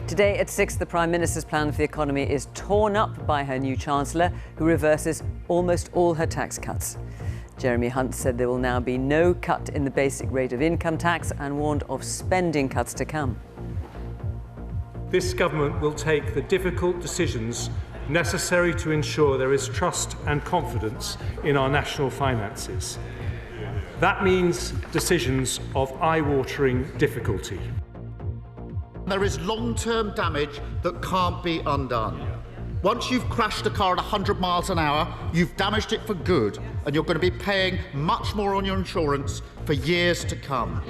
Today at 6, the Prime Minister's plan for the economy is torn up by her new Chancellor, who reverses almost all her tax cuts. Jeremy Hunt said there will now be no cut in the basic rate of income tax and warned of spending cuts to come. This government will take the difficult decisions necessary to ensure there is trust and confidence in our national finances. That means decisions of eye-watering difficulty. There is long-term damage that can't be undone. Once you've crashed a car at 100 miles an hour, you've damaged it for good, and you're going to be paying much more on your insurance for years to come.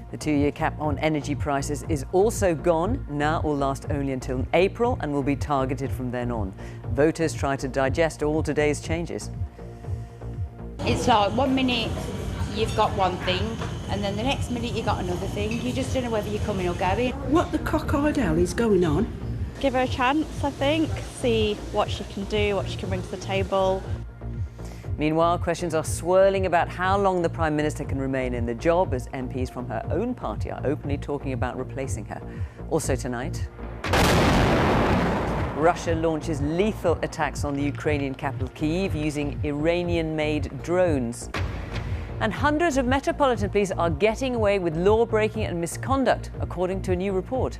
The 2-year cap on energy prices is also gone. Now it will last only until April and will be targeted from then on. Voters try to digest all today's changes. It's like 1 minute you've got one thing, and then the next minute you've got another thing. You just don't know whether you're coming or going. What the cockeyed hell is going on? Give her a chance, I think. See what she can do, what she can bring to the table. Meanwhile, questions are swirling about how long the Prime Minister can remain in the job, as MPs from her own party are openly talking about replacing her. Also tonight, Russia launches lethal attacks on the Ukrainian capital Kyiv using Iranian-made drones. And hundreds of Metropolitan Police are getting away with law-breaking and misconduct, according to a new report.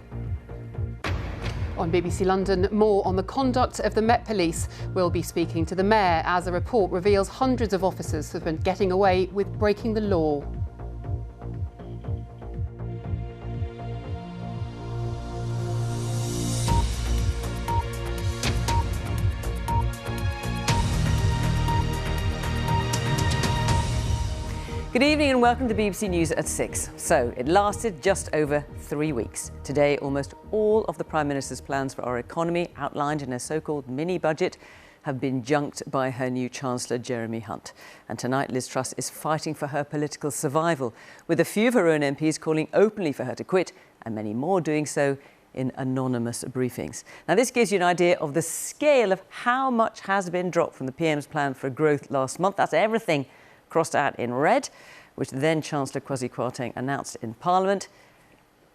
On BBC London, more on the conduct of the Met Police. We'll be speaking to the Mayor as a report reveals hundreds of officers have been getting away with breaking the law. Good evening and welcome to BBC News at 6. So, it lasted just over 3 weeks. Today, almost all of the Prime Minister's plans for our economy, outlined in her so-called mini-budget, have been junked by her new Chancellor, Jeremy Hunt. And tonight, Liz Truss is fighting for her political survival, with a few of her own MPs calling openly for her to quit, and many more doing so in anonymous briefings. Now, this gives you an idea of the scale of how much has been dropped from the PM's plan for growth last month. That's everything crossed out in red, which then Chancellor Kwasi Kwarteng announced in Parliament,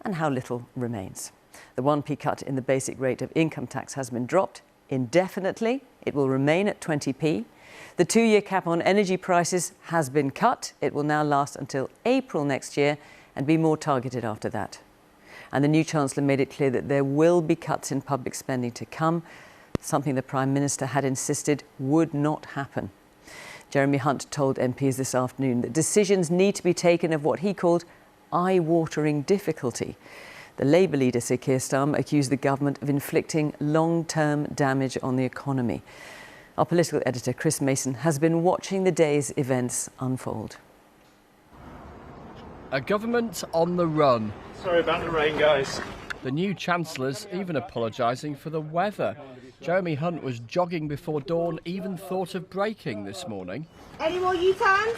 and how little remains. The 1p cut in the basic rate of income tax has been dropped indefinitely. It will remain at 20p. The 2-year cap on energy prices has been cut. It will now last until April next year and be more targeted after that. And the new Chancellor made it clear that there will be cuts in public spending to come, something the Prime Minister had insisted would not happen. Jeremy Hunt told MPs this afternoon that decisions need to be taken of what he called eye-watering difficulty. The Labour leader, Sir Keir Starmer, accused the government of inflicting long-term damage on the economy. Our political editor, Chris Mason, has been watching the day's events unfold. A government on the run. Sorry about the rain, guys. The new Chancellor's even apologising for the weather. Jeremy Hunt was jogging before dawn, even thought of braking this morning. Any more U-turns?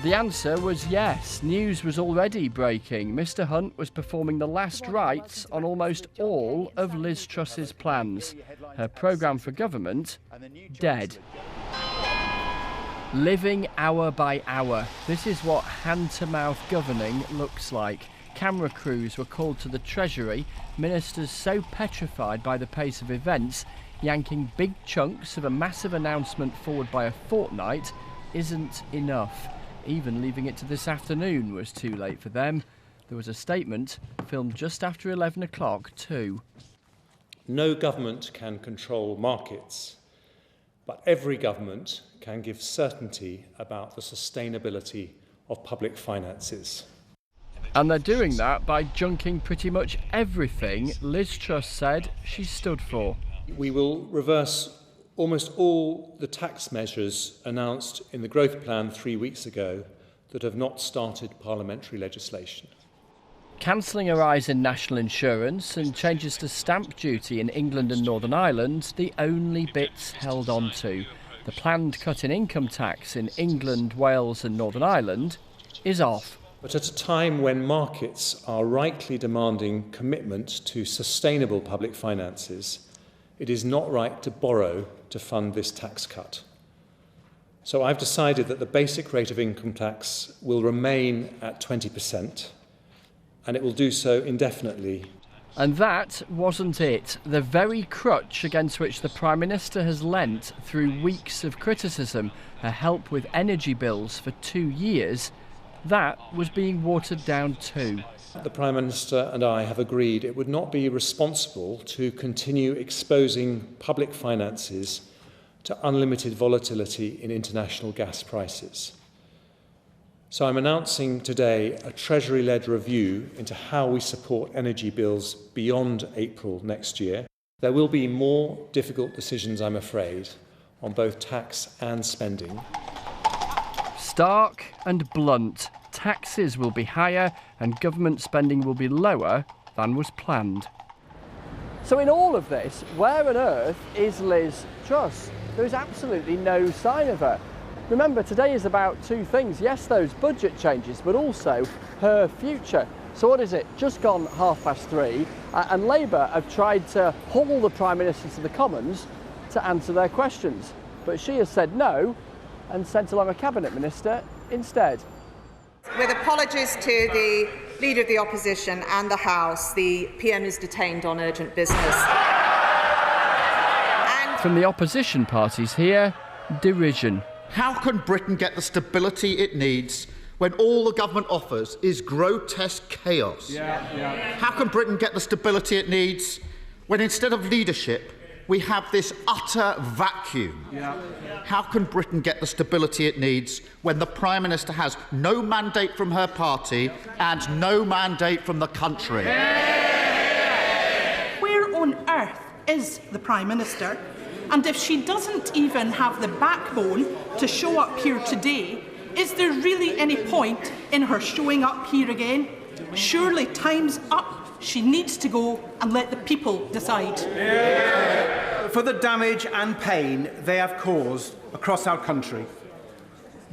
The answer was yes. News was already breaking. Mr Hunt was performing the last rites on almost all of Liz Truss's plans. Her programme for government, dead. Living hour by hour. This is what hand-to-mouth governing looks like. Camera crews were called to the Treasury, ministers so petrified by the pace of events, yanking big chunks of a massive announcement forward by a fortnight isn't enough. Even leaving it to this afternoon was too late for them. There was a statement filmed just after 11 o'clock too. No government can control markets, but every government can give certainty about the sustainability of public finances. And they're doing that by junking pretty much everything Liz Truss said she stood for. We will reverse almost all the tax measures announced in the growth plan 3 weeks ago that have not started parliamentary legislation. Cancelling a rise in national insurance and changes to stamp duty in England and Northern Ireland, the only bits held on to. The planned cut in income tax in England, Wales and Northern Ireland is off. But at a time when markets are rightly demanding commitment to sustainable public finances, it is not right to borrow to fund this tax cut. So I've decided that the basic rate of income tax will remain at 20%. and it will do so indefinitely. And that wasn't it. The very crutch against which the Prime Minister has leant through weeks of criticism, her help with energy bills for 2 years, that was being watered down too. The Prime Minister and I have agreed it would not be responsible to continue exposing public finances to unlimited volatility in international gas prices. So I'm announcing today a Treasury-led review into how we support energy bills beyond April next year. There will be more difficult decisions, I'm afraid, on both tax and spending. Stark and blunt. Taxes will be higher and government spending will be lower than was planned. So in all of this, where on earth is Liz Truss? There is absolutely no sign of her. Remember, today is about two things. Yes, those budget changes, but also her future. So what is it? Just gone 3:30, and Labour have tried to haul the Prime Minister to the Commons to answer their questions. But she has said no and sent along a Cabinet Minister instead. With apologies to the Leader of the Opposition and the House, the PM is detained on urgent business. From the opposition parties here, derision. How can Britain get the stability it needs when all the government offers is grotesque chaos? How can Britain get the stability it needs when instead of leadership we have this utter vacuum? How can Britain get the stability it needs when the Prime Minister has no mandate from her party and no mandate from the country? Where on earth is the Prime Minister? And if she doesn't even have the backbone to show up here today, is there really any point in her showing up here again? Surely time's up. She needs to go and let the people decide. For the damage and pain they have caused across our country,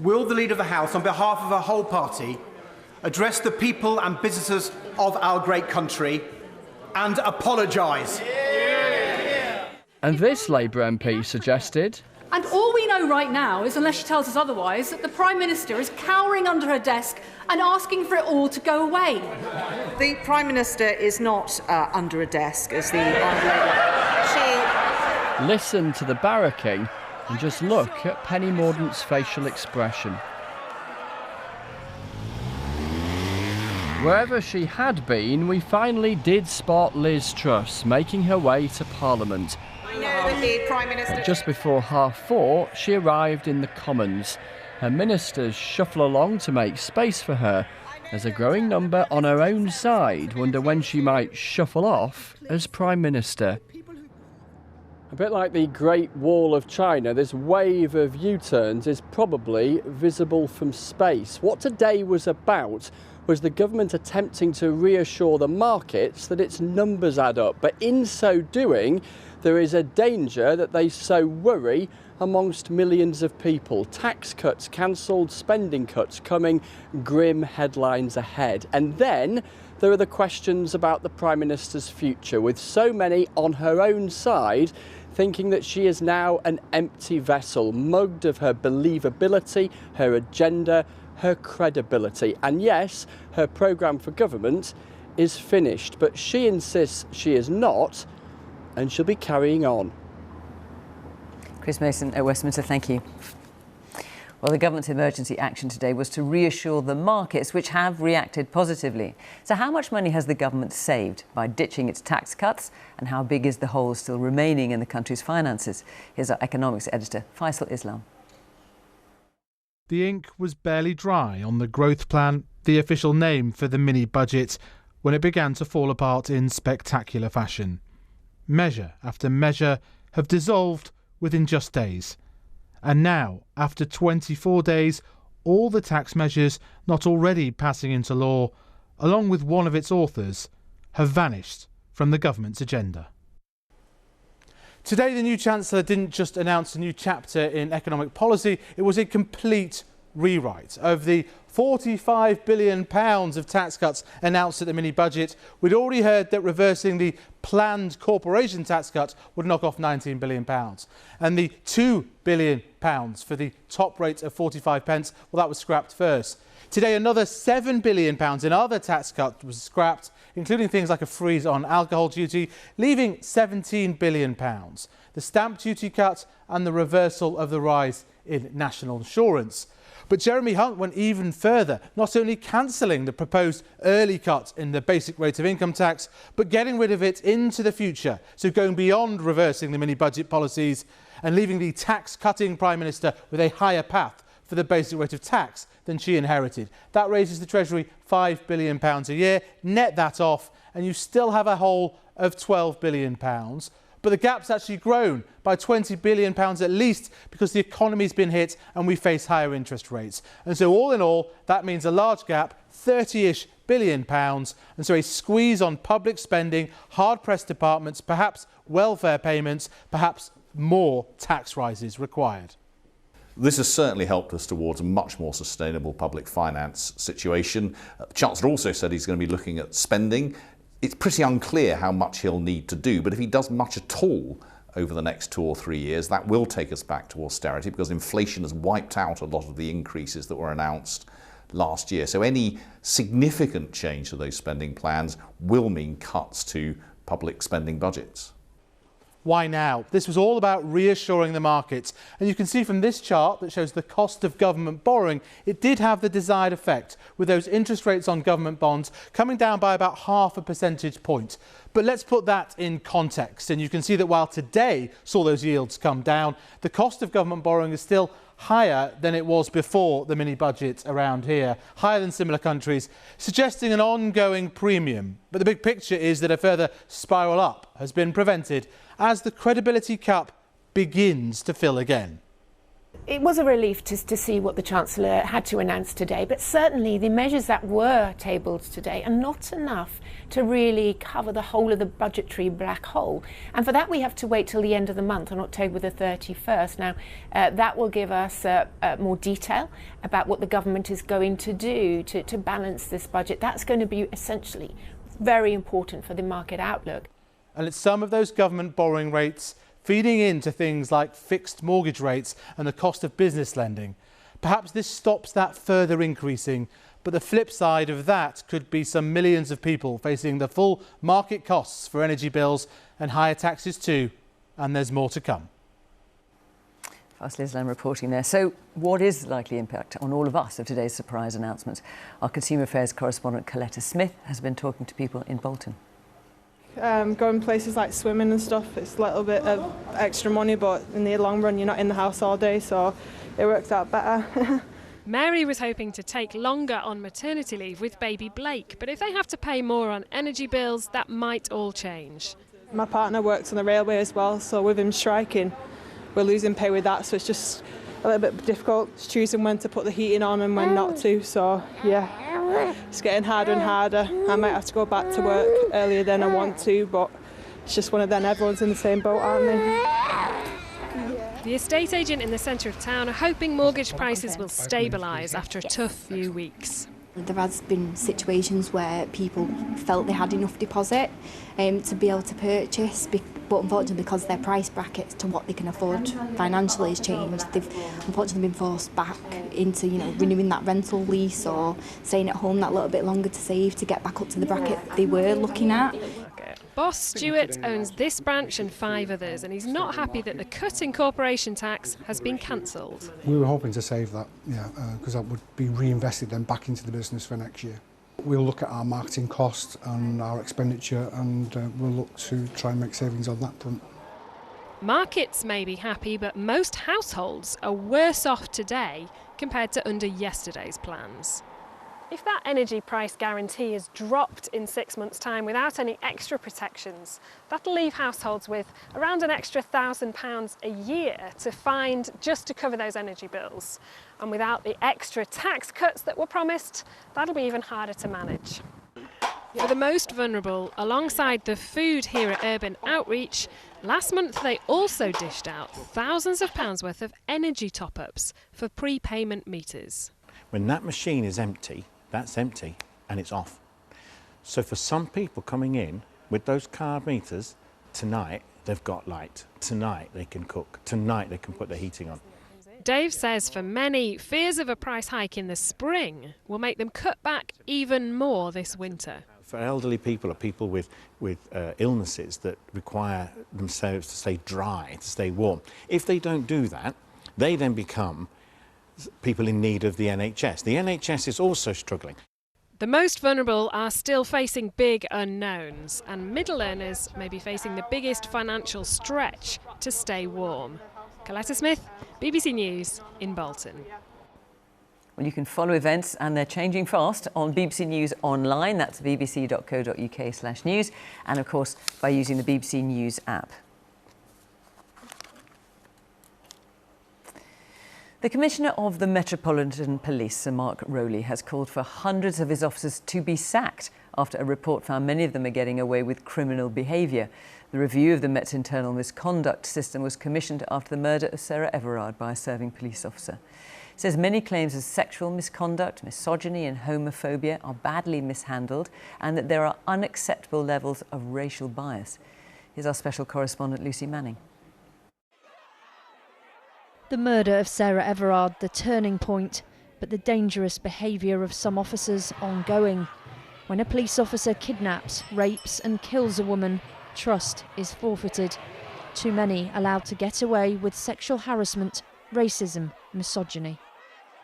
will the Leader of the House, on behalf of her whole party, address the people and businesses of our great country and apologise? And this Labour MP suggested... And all we know right now is, unless she tells us otherwise, that the Prime Minister is cowering under her desk and asking for it all to go away. The Prime Minister is not under a desk, as the Honourable Lady. Listen to the barracking and just look at Penny Mordaunt's facial expression. Wherever she had been, we finally did spot Liz Truss making her way to Parliament. I know that the Prime Minister... Just before 4:30, she arrived in the Commons. Her ministers shuffle along to make space for her, as a growing number on her own side wonder when she might shuffle off as Prime Minister. A bit like the Great Wall of China, this wave of U-turns is probably visible from space. What today was about was the government attempting to reassure the markets that its numbers add up. But in so doing, there is a danger that they sow worry amongst millions of people. Tax cuts cancelled, spending cuts coming, grim headlines ahead. And then there are the questions about the Prime Minister's future, with so many on her own side thinking that she is now an empty vessel, mugged of her believability, her agenda, her credibility. And yes, her programme for government is finished, but she insists she is not, and she'll be carrying on. Chris Mason at Westminster, thank you. Well, the government's emergency action today was to reassure the markets, which have reacted positively. So how much money has the government saved by ditching its tax cuts, and how big is the hole still remaining in the country's finances? Here's our economics editor, Faisal Islam. The ink was barely dry on the growth plan, the official name for the mini-budget, when it began to fall apart in spectacular fashion. Measure after measure have dissolved within just days. And now, after 24 days, all the tax measures not already passing into law, along with one of its authors, have vanished from the government's agenda. Today, the new Chancellor didn't just announce a new chapter in economic policy, it was a complete rewrite. Of the £45 billion of tax cuts announced at the mini-budget, we'd already heard that reversing the planned corporation tax cut would knock off £19 billion. And the £2 billion for the top rate of 45 pence, well, that was scrapped first. Today, another £7 billion in other tax cuts was scrapped, including things like a freeze on alcohol duty, leaving £17 billion. The stamp duty cut and the reversal of the rise in national insurance. But Jeremy Hunt went even further, not only cancelling the proposed early cut in the basic rate of income tax, but getting rid of it into the future. So going beyond reversing the mini-budget policies and leaving the tax-cutting Prime Minister with a higher path for the basic rate of tax than she inherited. That raises the Treasury £5 billion a year. Net that off and you still have a hole of £12 billion. But the gap's actually grown by £20 billion at least because the economy's been hit and we face higher interest rates. And so all in all, that means a large gap, £30-ish billion, and so a squeeze on public spending, hard-pressed departments, perhaps welfare payments, perhaps more tax rises required. This has certainly helped us towards a much more sustainable public finance situation. The Chancellor also said he's going to be looking at spending. It's pretty unclear how much he'll need to do, but if he does much at all over the next 2 or 3 years, that will take us back to austerity because inflation has wiped out a lot of the increases that were announced last year. So any significant change to those spending plans will mean cuts to public spending budgets. Why now? This was all about reassuring the markets. And you can see from this chart that shows the cost of government borrowing, it did have the desired effect, with those interest rates on government bonds coming down by about 0.5 percentage point. But let's put that in context. And you can see that while today saw those yields come down, the cost of government borrowing is still higher than it was before the mini-budget around here, higher than similar countries, suggesting an ongoing premium. But the big picture is that a further spiral up has been prevented as the credibility cup begins to fill again. It was a relief to see what the Chancellor had to announce today, but certainly the measures that were tabled today are not enough to really cover the whole of the budgetary black hole. And for that we have to wait till the end of the month, on October the 31st. Now, that will give us more detail about what the government is going to do to balance this budget. That's going to be essentially very important for the market outlook. And it's some of those government borrowing rates feeding into things like fixed mortgage rates and the cost of business lending. Perhaps this stops that further increasing, but the flip side of that could be some millions of people facing the full market costs for energy bills and higher taxes too, and there's more to come. Fast Liz Lam reporting there. So what is the likely impact on all of us of today's surprise announcement? Our Consumer Affairs correspondent Coletta Smith has been talking to people in Bolton. Going places like swimming and stuff, it's a little bit of extra money, but in the long run you're not in the house all day, so it works out better. Mary was hoping to take longer on maternity leave with baby Blake, but if they have to pay more on energy bills, that might all change. My partner works on the railway as well, so with him striking, we're losing pay with that, so it's just a little bit difficult choosing when to put the heating on and when not to, so yeah. It's getting harder and harder. I might have to go back to work earlier than I want to, but it's just one of them. Everyone's in the same boat, aren't they? The estate agent in the centre of town are hoping mortgage prices will stabilise after a tough few weeks. There has been situations where people felt they had enough deposit to be able to purchase, but unfortunately because their price brackets to what they can afford financially has changed, they've unfortunately been forced back into renewing that rental lease or staying at home that little bit longer to save to get back up to the bracket they were looking at. Boss Stewart owns this branch and 5 others, and he's not happy that the cut in corporation tax has been cancelled. We were hoping to save that, because that would be reinvested then back into the business for next year. We'll look at our marketing costs and our expenditure, and we'll look to try and make savings on that front. Markets may be happy, but most households are worse off today compared to under yesterday's plans. If that energy price guarantee is dropped in 6 months' time without any extra protections, that'll leave households with around an extra £1,000 a year to find just to cover those energy bills. And without the extra tax cuts that were promised, that'll be even harder to manage. For the most vulnerable, alongside the food here at Urban Outreach, last month they also dished out thousands of pounds worth of energy top-ups for prepayment meters. When that machine is empty, that's empty and it's off. So for some people coming in with those card meters, tonight they've got light, tonight they can cook, tonight they can put the heating on. Dave says for many, fears of a price hike in the spring will make them cut back even more this winter. For elderly people or people with illnesses that require themselves to stay dry, to stay warm, if they don't do that, they then become people in need of the NHS. The NHS is also struggling. The most vulnerable are still facing big unknowns, and middle earners may be facing the biggest financial stretch to stay warm. Coletta Smith, BBC News in Bolton. Well, you can follow events, and they're changing fast, on BBC News Online. That's bbc.co.uk/news, and of course by using the BBC News app. The Commissioner of the Metropolitan Police, Sir Mark Rowley, has called for hundreds of his officers to be sacked after a report found many of them are getting away with criminal behaviour. The review of the Met's internal misconduct system was commissioned after the murder of Sarah Everard by a serving police officer. It says many claims of sexual misconduct, misogyny and homophobia are badly mishandled, and that there are unacceptable levels of racial bias. Here's our special correspondent Lucy Manning. The murder of Sarah Everard, the turning point, but the dangerous behaviour of some officers ongoing. When a police officer kidnaps, rapes and kills a woman, trust is forfeited. Too many allowed to get away with sexual harassment, racism, misogyny.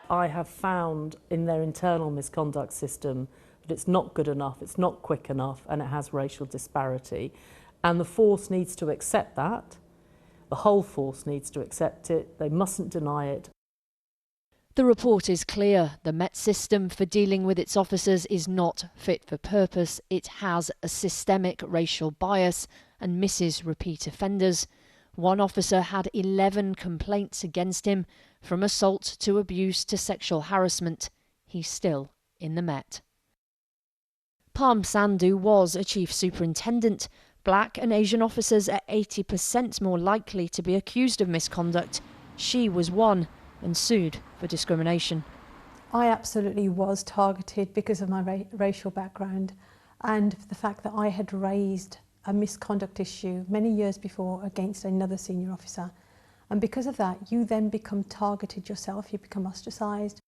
I have found in their internal misconduct system that it's not good enough, it's not quick enough, and it has racial disparity. And the force needs to accept that. The whole force needs to accept it. They mustn't deny it. The report is clear. The Met system for dealing with its officers is not fit for purpose. It has a systemic racial bias and misses repeat offenders. One officer had 11 complaints against him, from assault to abuse to sexual harassment. He's still in the Met. Parm Sandhu was a chief superintendent. Black and Asian officers are 80% more likely to be accused of misconduct. She was one and sued for discrimination. I absolutely was targeted because of my racial background and the fact that I had raised a misconduct issue many years before against another senior officer. And because of that, you then become targeted yourself, you become ostracised.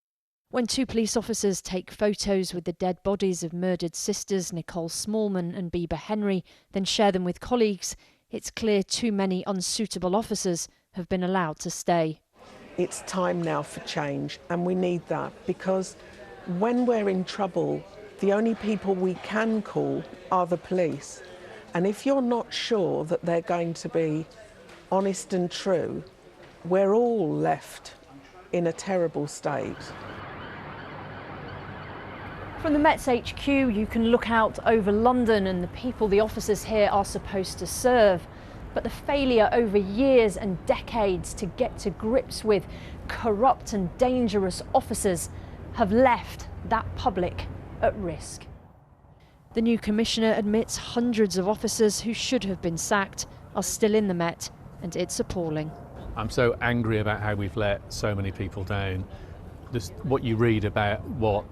When two police officers take photos with the dead bodies of murdered sisters Nicole Smallman and Bieber Henry, then share them with colleagues, it's clear too many unsuitable officers have been allowed to stay. It's time now for change, and we need that, because when we're in trouble, the only people we can call are the police. And if you're not sure that they're going to be honest and true, we're all left in a terrible state. From the Met's HQ, you can look out over London and the people the officers here are supposed to serve. But the failure over years and decades to get to grips with corrupt and dangerous officers have left that public at risk. The new commissioner admits hundreds of officers who should have been sacked are still in the Met, and it's appalling. I'm so angry about how we've let so many people down. Just what you read about what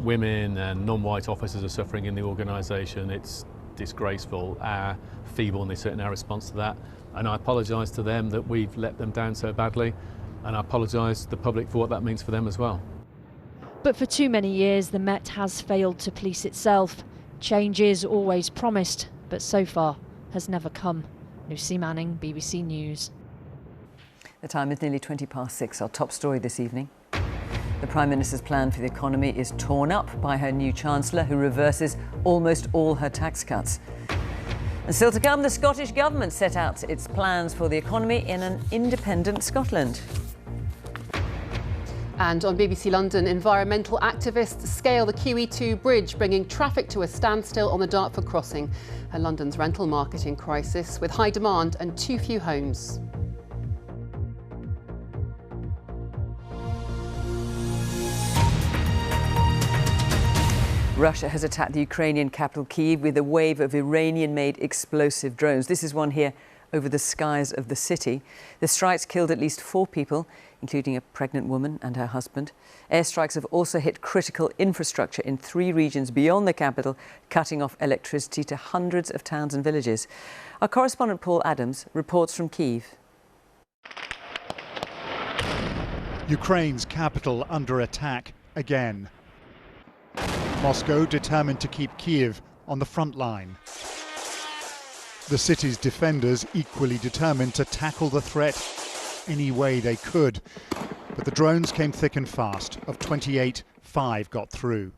women and non-white officers are suffering in the organisation, it's disgraceful, our feebleness in our response to that. And I apologise to them that we've let them down so badly, and I apologise to the public for what that means for them as well. But for too many years, the Met has failed to police itself. Change is always promised, but so far has never come. Lucy Manning, BBC News. The time is nearly 6:20. Our top story this evening. The Prime Minister's plan for the economy is torn up by her new Chancellor, who reverses almost all her tax cuts. And still to come, the Scottish Government set out its plans for the economy in an independent Scotland. And on BBC London, environmental activists scale the QE2 bridge, bringing traffic to a standstill on the Dartford crossing. And London's rental market in crisis, with high demand and too few homes. Russia has attacked the Ukrainian capital Kyiv with a wave of Iranian-made explosive drones. This is one here over the skies of the city. The strikes killed at least 4 people, including a pregnant woman and her husband. Airstrikes have also hit critical infrastructure in 3 regions beyond the capital, cutting off electricity to hundreds of towns and villages. Our correspondent Paul Adams reports from Kyiv. Ukraine's capital under attack again. Moscow determined to keep Kyiv on the front line. The city's defenders equally determined to tackle the threat any way they could. But the drones came thick and fast. Of 28, 5 got through.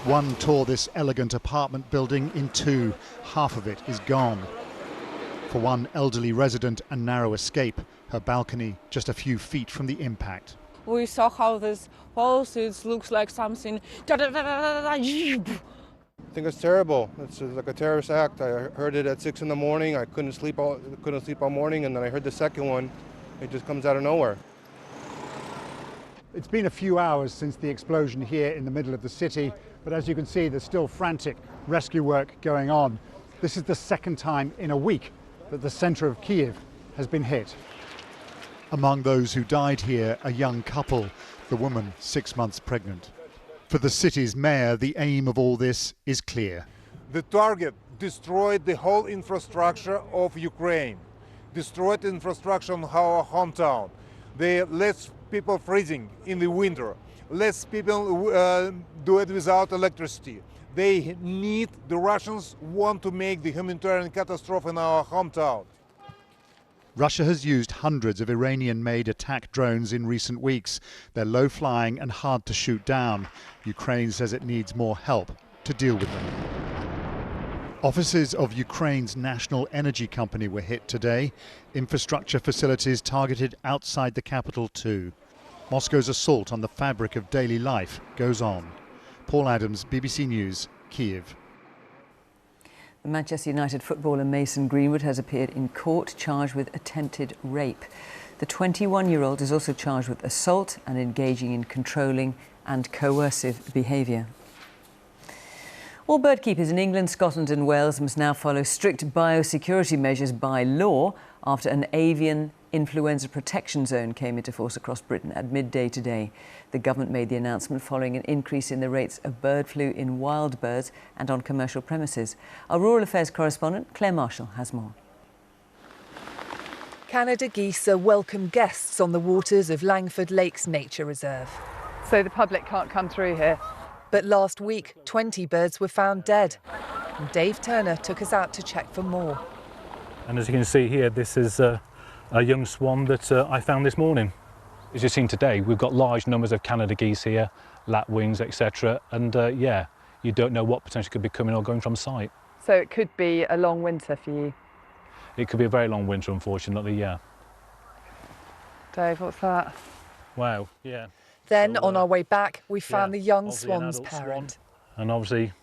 1 tore this elegant apartment building in 2. Half of it is gone. For one elderly resident, a narrow escape. Her balcony just a few feet from the impact. We saw how this pulse, it looks like something. I think it's terrible. It's like a terrorist act. I heard it at 6 in the morning. I couldn't sleep all morning, and then I heard the second one. It just comes out of nowhere. It's been a few hours since the explosion here in the middle of the city, but as you can see, there's still frantic rescue work going on. This is the second time in a week that the centre of Kyiv has been hit. Among those who died here, a young couple, the woman 6 months pregnant. For the city's mayor, the aim of all this is clear. The target destroyed the whole infrastructure of Ukraine, destroyed the infrastructure in our hometown. They left people freezing in the winter, less people do it without electricity. The Russians want to make the humanitarian catastrophe in our hometown. Russia has used hundreds of Iranian-made attack drones in recent weeks. They're low-flying and hard to shoot down. Ukraine says it needs more help to deal with them. Offices of Ukraine's national energy company were hit today. Infrastructure facilities targeted outside the capital too. Moscow's assault on the fabric of daily life goes on. Paul Adams, BBC News, Kyiv. The Manchester United footballer Mason Greenwood has appeared in court charged with attempted rape. The 21-year-old is also charged with assault and engaging in controlling and coercive behaviour. All bird keepers in England, Scotland and Wales must now follow strict biosecurity measures by law after an avian influenza protection zone came into force across Britain at midday today. The government made the announcement following an increase in the rates of bird flu in wild birds and on commercial premises. Our rural affairs correspondent Claire Marshall has more. Canada geese are welcome guests on the waters of Langford Lakes Nature Reserve. So the public can't come through here. But last week, 20 birds were found dead. And Dave Turner took us out to check for more. And as you can see here, this is a young swan that I found this morning. As you've seen today, we've got large numbers of Canada geese here, lapwings, etc. And yeah, you don't know what potentially could be coming or going from site. So it could be a long winter for you? It could be a very long winter, unfortunately, yeah. Dave, what's that? Wow, yeah. Then, on our way back, we found the young swan's parent. Swan, and obviously,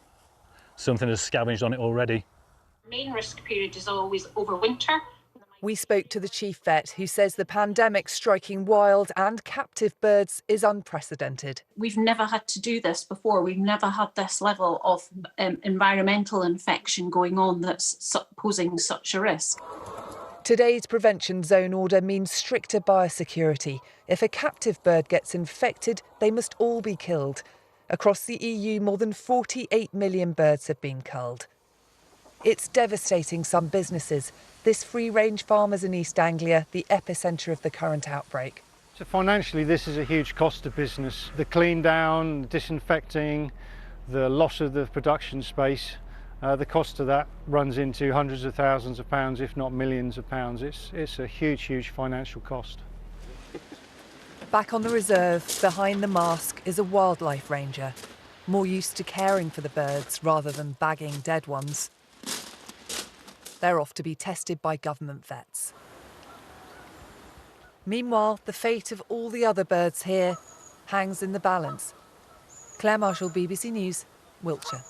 something has scavenged on it already. The main risk period is always over winter. We spoke to the chief vet, who says the pandemic striking wild and captive birds is unprecedented. We've never had to do this before. We've never had this level of environmental infection going on that's posing such a risk. Today's prevention zone order means stricter biosecurity. If a captive bird gets infected, they must all be killed. Across the EU, more than 48 million birds have been culled. It's devastating some businesses. This free-range farm is in East Anglia, the epicentre of the current outbreak. So financially, this is a huge cost of business. The clean down, disinfecting, the loss of the production space, the cost of that runs into hundreds of thousands of pounds, if not millions of pounds. It's a huge, huge financial cost. Back on the reserve, behind the mask, is a wildlife ranger, more used to caring for the birds rather than bagging dead ones. They're off to be tested by government vets. Meanwhile, the fate of all the other birds here hangs in the balance. Claire Marshall, BBC News, Wiltshire.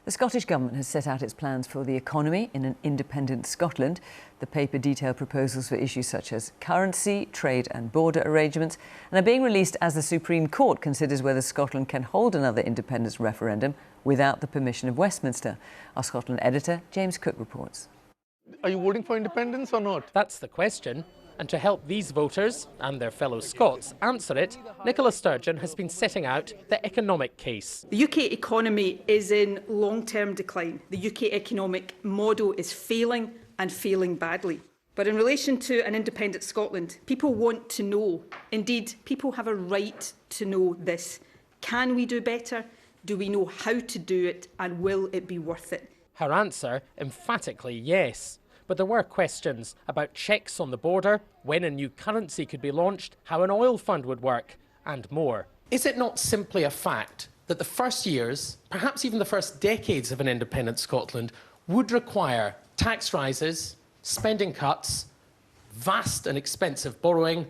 The Scottish Government has set out its plans for the economy in an independent Scotland. The paper detailed proposals for issues such as currency, trade and border arrangements, and are being released as the Supreme Court considers whether Scotland can hold another independence referendum without the permission of Westminster. Our Scotland editor, James Cook, reports. Are you voting for independence or not? That's the question. And to help these voters and their fellow Scots answer it, Nicola Sturgeon has been setting out the economic case. The UK economy is in long-term decline. The UK economic model is failing and failing badly. But in relation to an independent Scotland, people want to know, indeed, people have a right to know this. Can we do better? Do we know how to do it? And will it be worth it? Her answer, emphatically yes. But there were questions about checks on the border, when a new currency could be launched, how an oil fund would work, and more. Is it not simply a fact that the first years, perhaps even the first decades of an independent Scotland, would require tax rises, spending cuts, vast and expensive borrowing,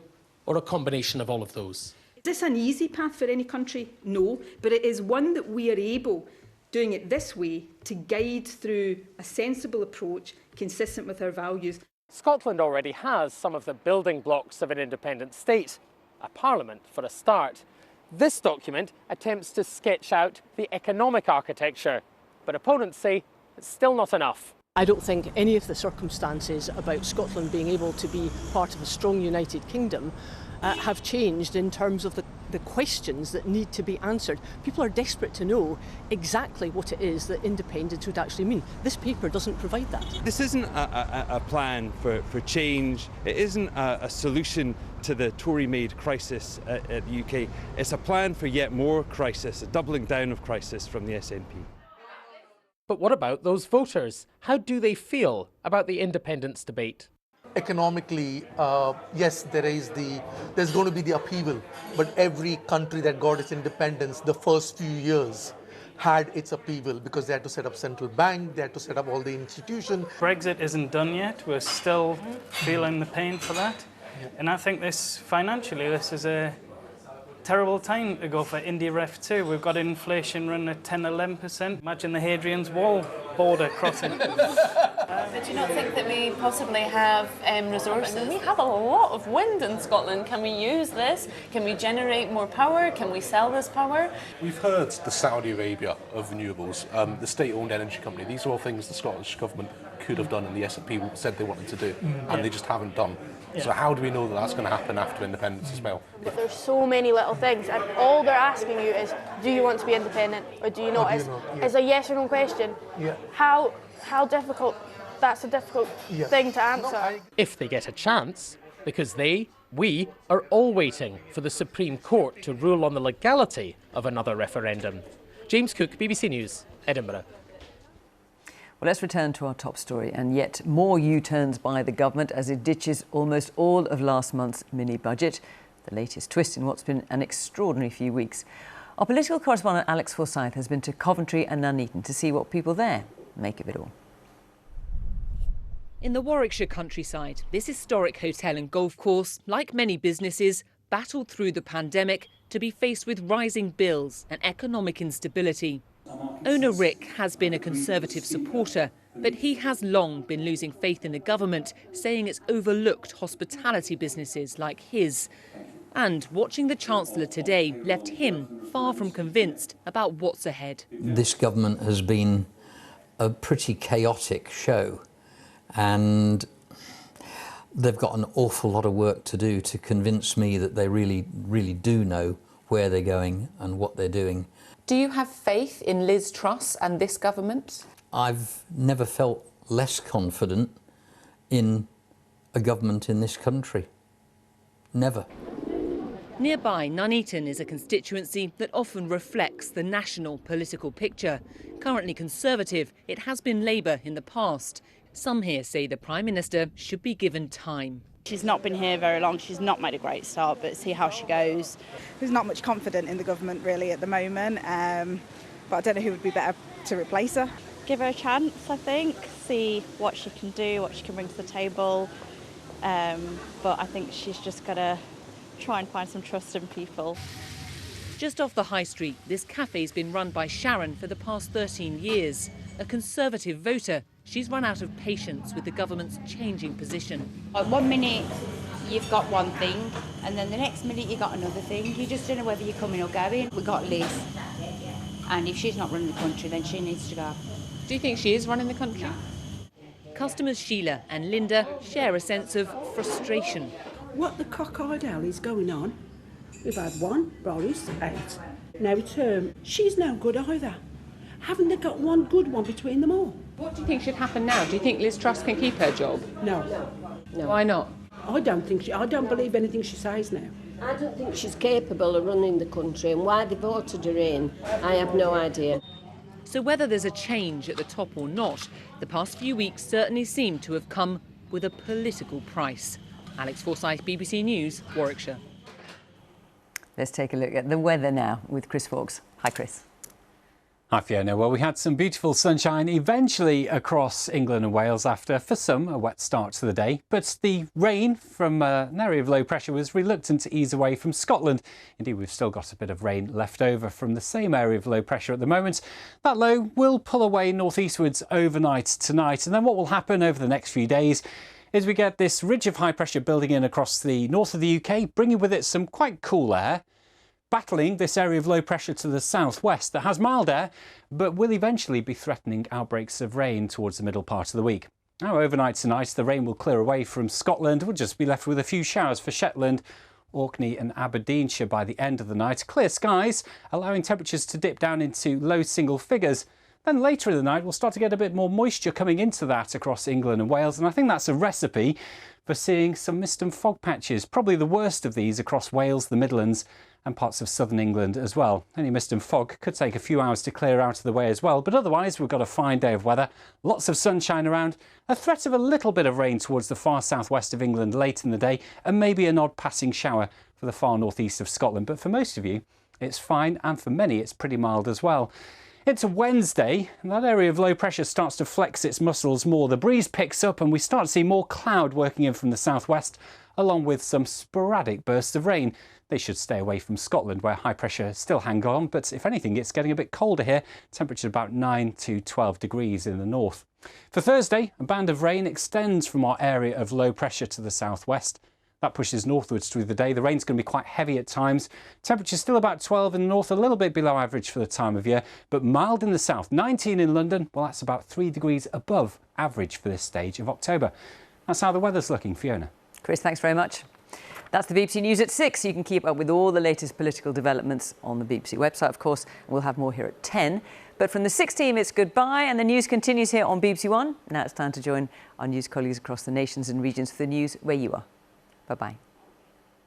or a combination of all of those? Is this an easy path for any country? No, but it is one that we are able, doing it this way, to guide through a sensible approach consistent with our values. Scotland already has some of the building blocks of an independent state, a parliament for a start. This document attempts to sketch out the economic architecture, but opponents say it's still not enough. I don't think any of the circumstances about Scotland being able to be part of a strong United Kingdom have changed in terms of the questions that need to be answered. People are desperate to know exactly what it is that independence would actually mean. This paper doesn't provide that. This isn't a plan for change. It isn't a solution to the Tory-made crisis at the UK. It's a plan for yet more crisis, a doubling down of crisis from the SNP. But what about those voters? How do they feel about the independence debate? Economically, yes, there's going to be the upheaval, but every country that got its independence, the first few years, had its upheaval because they had to set up central bank, they had to set up all the institutions. Brexit isn't done yet. We're still feeling the pain for that. And I think financially, this is a terrible time to go for India Ref 2. We've got inflation running at 10-11%. Imagine the Hadrian's Wall border crossing. But do you not think that we possibly have resources? We have a lot of wind in Scotland. Can we use this? Can we generate more power? Can we sell this power? We've heard the Saudi Arabia of renewables, the state-owned energy company. These are all things the Scottish Government could have done and the SNP said they wanted to do, and they just haven't done. So how do we know that that's going to happen after independence as well? But there's so many little things, and all they're asking you is, do you want to be independent or do you not? It's a yes or no question. Yeah. How difficult? That's a difficult thing to answer. If they get a chance, because we are all waiting for the Supreme Court to rule on the legality of another referendum. James Cook, BBC News, Edinburgh. Well, let's return to our top story, and yet more U-turns by the government as it ditches almost all of last month's mini-budget, the latest twist in what's been an extraordinary few weeks. Our political correspondent Alex Forsyth has been to Coventry and Nuneaton to see what people there make of it all. In the Warwickshire countryside, this historic hotel and golf course, like many businesses, battled through the pandemic to be faced with rising bills and economic instability. Owner Rick has been a Conservative supporter, but he has long been losing faith in the government, saying it's overlooked hospitality businesses like his. And watching the Chancellor today left him far from convinced about what's ahead. This government has been a pretty chaotic show, and they've got an awful lot of work to do to convince me that they really, really do know where they're going and what they're doing. Do you have faith in Liz Truss and this government? I've never felt less confident in a government in this country. Never. Nearby, Nuneaton is a constituency that often reflects the national political picture. Currently Conservative, it has been Labour in the past. Some here say the Prime Minister should be given time. She's not been here very long, she's not made a great start, but see how she goes. There's not much confidence in the government really at the moment, but I don't know who would be better to replace her. Give her a chance, I think, see what she can do, what she can bring to the table, but I think she's just got to try and find some trust in people. Just off the high street, this cafe's been run by Sharon for the past 13 years. A Conservative voter, she's run out of patience with the government's changing position. 1 minute you've got one thing, and then the next minute you've got another thing. You just don't know whether you're coming or going. We've got Liz, and if she's not running the country, then she needs to go. Do you think she is running the country? Customers Sheila and Linda share a sense of frustration. What the cockeyed hell is going on? We've had one, Boris, 8. Now it's her. She's no good either. Haven't they got one good one between them all? What do you think should happen now? Do you think Liz Truss can keep her job? No. Why not? I don't believe anything she says now. I don't think she's capable of running the country, and why they voted her in, I have no idea. So whether there's a change at the top or not, the past few weeks certainly seem to have come with a political price. Alex Forsyth, BBC News, Warwickshire. Let's take a look at the weather now with Chris Fawkes. Hi, Chris. Hi Fiona. Well, we had some beautiful sunshine eventually across England and Wales after, for some, a wet start to the day. But the rain from an area of low pressure was reluctant to ease away from Scotland. Indeed, we've still got a bit of rain left over from the same area of low pressure at the moment. That low will pull away northeastwards overnight tonight. And then what will happen over the next few days is we get this ridge of high pressure building in across the north of the UK, bringing with it some quite cool air, battling this area of low pressure to the southwest that has mild air, but will eventually be threatening outbreaks of rain towards the middle part of the week. Now, overnight tonight, the rain will clear away from Scotland. We'll just be left with a few showers for Shetland, Orkney and Aberdeenshire by the end of the night. Clear skies, allowing temperatures to dip down into low single figures. Then later in the night, we'll start to get a bit more moisture coming into that across England and Wales. And I think that's a recipe for seeing some mist and fog patches, probably the worst of these across Wales, the Midlands and parts of southern England as well. Any mist and fog could take a few hours to clear out of the way as well, but otherwise we've got a fine day of weather, lots of sunshine around, a threat of a little bit of rain towards the far southwest of England late in the day, and maybe an odd passing shower for the far northeast of Scotland. But for most of you, it's fine, and for many it's pretty mild as well. It's a Wednesday, and that area of low pressure starts to flex its muscles more. The breeze picks up and we start to see more cloud working in from the southwest, along with some sporadic bursts of rain. They should stay away from Scotland, where high pressure still hang on, but if anything, it's getting a bit colder here. Temperature about 9 to 12 degrees in the north. For Thursday, a band of rain extends from our area of low pressure to the southwest. That pushes northwards through the day. The rain's going to be quite heavy at times. Temperature still about 12 in the north, a little bit below average for the time of year, but mild in the south. 19 in London, well, that's about 3 degrees above average for this stage of October. That's how the weather's looking. Fiona. Chris, thanks very much. That's the BBC News at 6. You can keep up with all the latest political developments on the BBC website, of course. We'll have more here at 10. But from the 6 team, it's goodbye, and the news continues here on BBC One. Now it's time to join our news colleagues across the nations and regions for the news where you are. Bye-bye.